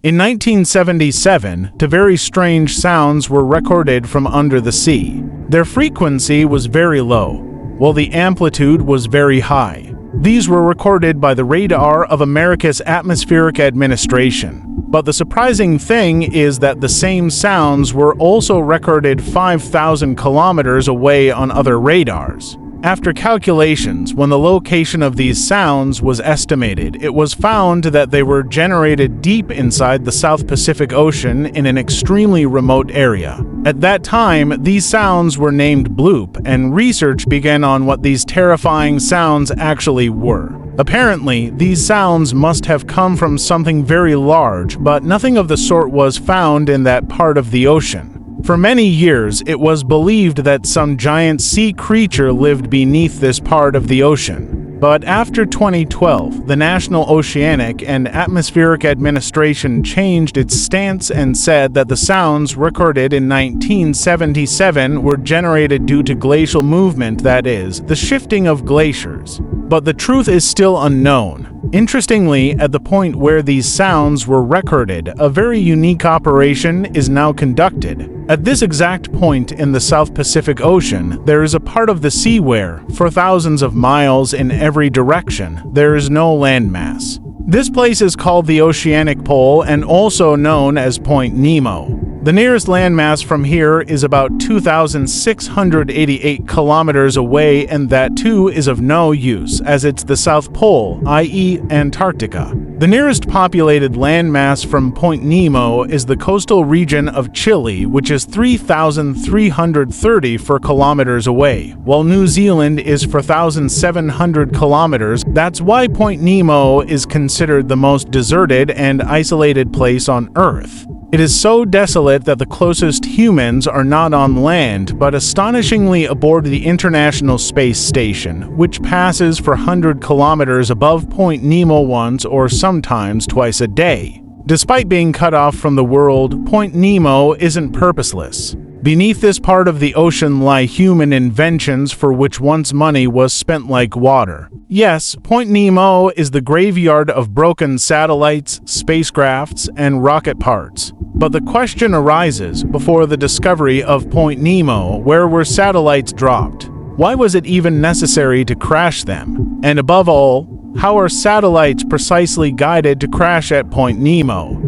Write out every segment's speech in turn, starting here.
In 1977, two very strange sounds were recorded from under the sea. Their frequency was very low, while the amplitude was very high. These were recorded by the radar of America's Atmospheric Administration. But the surprising thing is that the same sounds were also recorded 5,000 kilometers away on other radars. After calculations, when the location of these sounds was estimated, it was found that they were generated deep inside the South Pacific Ocean in an extremely remote area. At that time, these sounds were named Bloop, and research began on what these terrifying sounds actually were. Apparently, these sounds must have come from something very large, but nothing of the sort was found in that part of the ocean. For many years, it was believed that some giant sea creature lived beneath this part of the ocean. But after 2012, the National Oceanic and Atmospheric Administration changed its stance and said that the sounds recorded in 1977 were generated due to glacial movement, that is, the shifting of glaciers. But the truth is still unknown. Interestingly, at the point where these sounds were recorded, a very unique operation is now conducted. At this exact point in the South Pacific Ocean, there is a part of the sea where, for thousands of miles in every direction, there is no landmass. This place is called the oceanic pole and also known as Point Nemo. The nearest landmass from here is about 2,688 kilometers away, and that too is of no use, as it's the South Pole, i.e. Antarctica. The nearest populated landmass from Point Nemo is the coastal region of Chile, which is 3,334 kilometers away, while New Zealand is 4,700 kilometers. That's why Point Nemo is considered the most deserted and isolated place on Earth. It is so desolate that the closest humans are not on land, but astonishingly aboard the International Space Station, which passes for 100 kilometers above Point Nemo once or sometimes twice a day. Despite being cut off from the world, Point Nemo isn't purposeless. Beneath this part of the ocean lie human inventions for which once money was spent like water. Yes, Point Nemo is the graveyard of broken satellites, spacecrafts, and rocket parts. But the question arises, before the discovery of Point Nemo, where were satellites dropped? Why was it even necessary to crash them? And above all, how are satellites precisely guided to crash at Point Nemo?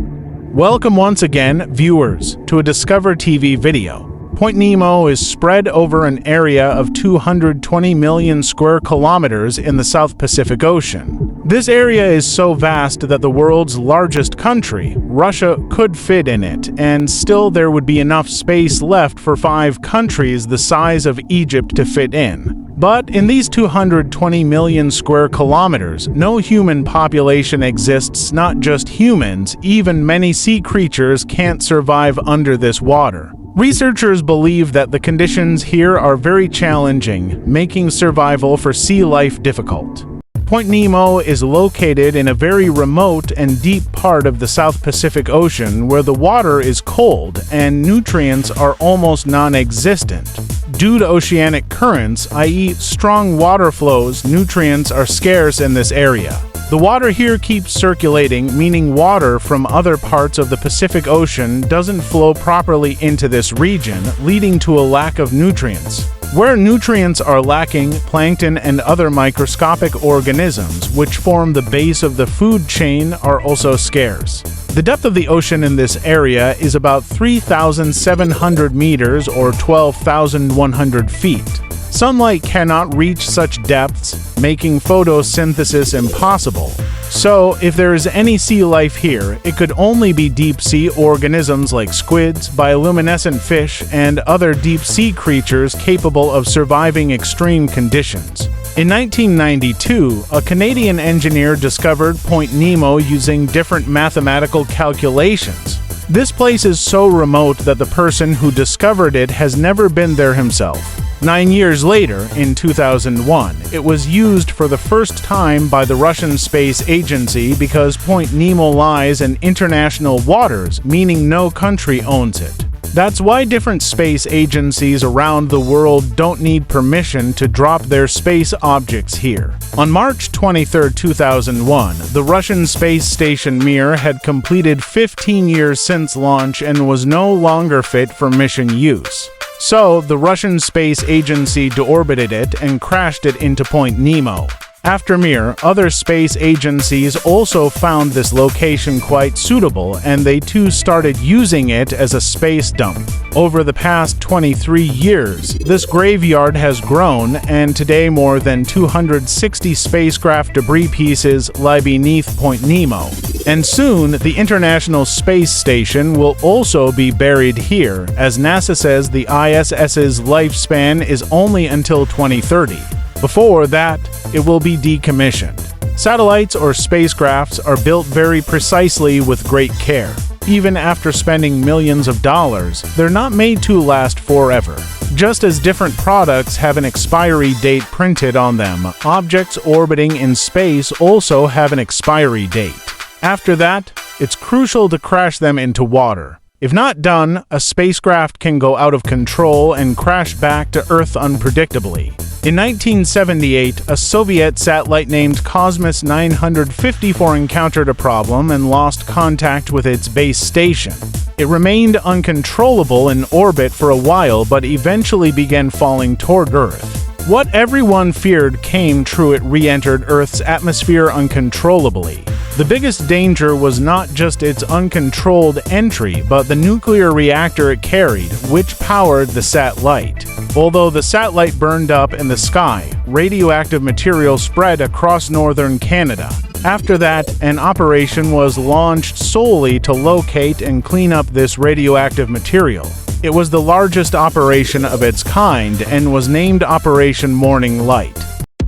Welcome once again, viewers, to a Discover TV video. Point Nemo is spread over an area of 220 million square kilometers in the South Pacific Ocean. This area is so vast that the world's largest country, Russia, could fit in it, and still there would be enough space left for 5 countries the size of Egypt to fit in. But in these 220 million square kilometers, no human population exists. Not just humans, even many sea creatures can't survive under this water. Researchers believe that the conditions here are very challenging, making survival for sea life difficult. Point Nemo is located in a very remote and deep part of the South Pacific Ocean where the water is cold and nutrients are almost non-existent. Due to oceanic currents, i.e. strong water flows, nutrients are scarce in this area. The water here keeps circulating, meaning water from other parts of the Pacific Ocean doesn't flow properly into this region, leading to a lack of nutrients. Where nutrients are lacking, plankton and other microscopic organisms, which form the base of the food chain, are also scarce. The depth of the ocean in this area is about 3,700 meters or 12,100 feet. Sunlight cannot reach such depths, making photosynthesis impossible. So, if there is any sea life here, it could only be deep-sea organisms like squids, bioluminescent fish, and other deep-sea creatures capable of surviving extreme conditions. In 1992, a Canadian engineer discovered Point Nemo using different mathematical calculations. This place is so remote that the person who discovered it has never been there himself. 9 years later, in 2001, it was used for the first time by the Russian Space Agency because Point Nemo lies in international waters, meaning no country owns it. That's why different space agencies around the world don't need permission to drop their space objects here. On March 23, 2001, the Russian space station Mir had completed 15 years since launch and was no longer fit for mission use. So, the Russian Space Agency deorbited it and crashed it into Point Nemo. After Mir, other space agencies also found this location quite suitable, and they too started using it as a space dump. Over the past 23 years, this graveyard has grown, and today more than 260 spacecraft debris pieces lie beneath Point Nemo. And soon, the International Space Station will also be buried here, as NASA says the ISS's lifespan is only until 2030. Before that, it will be decommissioned. Satellites or spacecrafts are built very precisely with great care. Even after spending millions of dollars, they're not made to last forever. Just as different products have an expiry date printed on them, objects orbiting in space also have an expiry date. After that, it's crucial to crash them into water. If not done, a spacecraft can go out of control and crash back to Earth unpredictably. In 1978, a Soviet satellite named Cosmos 954 encountered a problem and lost contact with its base station. It remained uncontrollable in orbit for a while but eventually began falling toward Earth. What everyone feared came true. It re-entered Earth's atmosphere uncontrollably. The biggest danger was not just its uncontrolled entry, but the nuclear reactor it carried, which powered the satellite. Although the satellite burned up in the sky, radioactive material spread across northern Canada. After that, an operation was launched solely to locate and clean up this radioactive material. It was the largest operation of its kind and was named Operation Morning Light.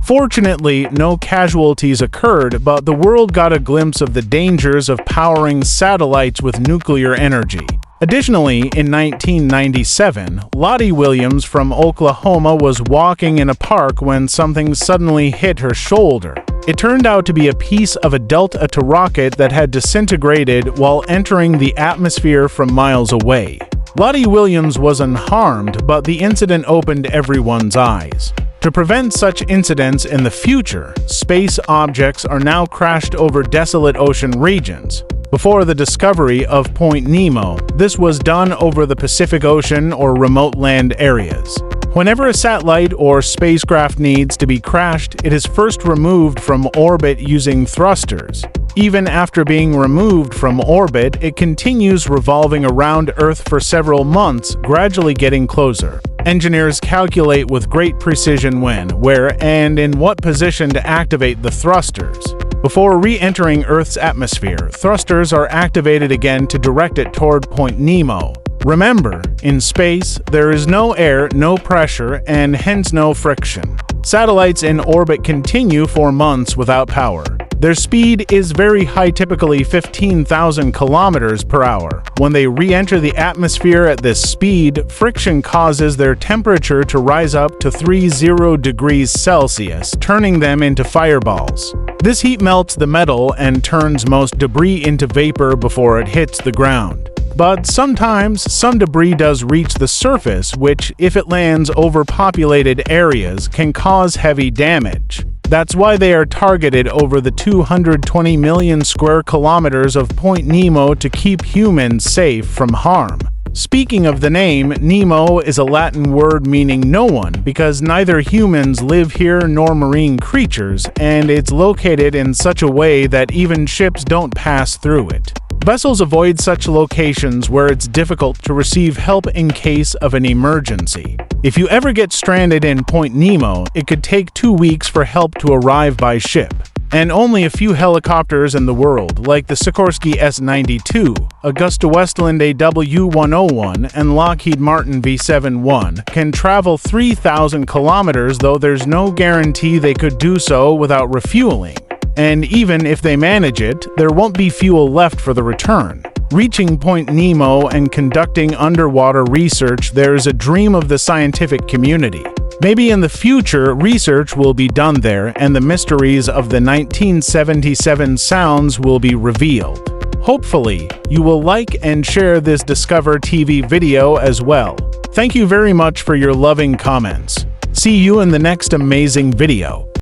Fortunately, no casualties occurred, but the world got a glimpse of the dangers of powering satellites with nuclear energy. Additionally, in 1997, Lottie Williams from Oklahoma was walking in a park when something suddenly hit her shoulder. It turned out to be a piece of a Delta II rocket that had disintegrated while entering the atmosphere from miles away. Lottie Williams was unharmed, but the incident opened everyone's eyes. To prevent such incidents in the future, space objects are now crashed over desolate ocean regions. Before the discovery of Point Nemo, this was done over the Pacific Ocean or remote land areas. Whenever a satellite or spacecraft needs to be crashed, it is first removed from orbit using thrusters. Even after being removed from orbit, it continues revolving around Earth for several months, gradually getting closer. Engineers calculate with great precision when, where, and in what position to activate the thrusters. Before re-entering Earth's atmosphere, thrusters are activated again to direct it toward Point Nemo. Remember, in space, there is no air, no pressure, and hence no friction. Satellites in orbit continue for months without power. Their speed is very high, typically 15,000 kilometers per hour. When they re-enter the atmosphere at this speed, friction causes their temperature to rise up to 30 degrees Celsius, turning them into fireballs. This heat melts the metal and turns most debris into vapor before it hits the ground. But sometimes, some debris does reach the surface, which, if it lands over populated areas, can cause heavy damage. That's why they are targeted over the 220 million square kilometers of Point Nemo to keep humans safe from harm. Speaking of the name, Nemo is a Latin word meaning no one, because neither humans live here nor marine creatures, and it's located in such a way that even ships don't pass through it. Vessels avoid such locations where it's difficult to receive help in case of an emergency. If you ever get stranded in Point Nemo, it could take 2 weeks for help to arrive by ship. And only a few helicopters in the world, like the Sikorsky S-92, Augusta-Westland AW-101, and Lockheed Martin V-71, can travel 3,000 kilometers, though there's no guarantee they could do so without refueling. And even if they manage it, there won't be fuel left for the return. Reaching Point Nemo and conducting underwater research, there is a dream of the scientific community. Maybe in the future, research will be done there and the mysteries of the 1977 sounds will be revealed. Hopefully, you will like and share this Discover TV video as well. Thank you very much for your loving comments. See you in the next amazing video.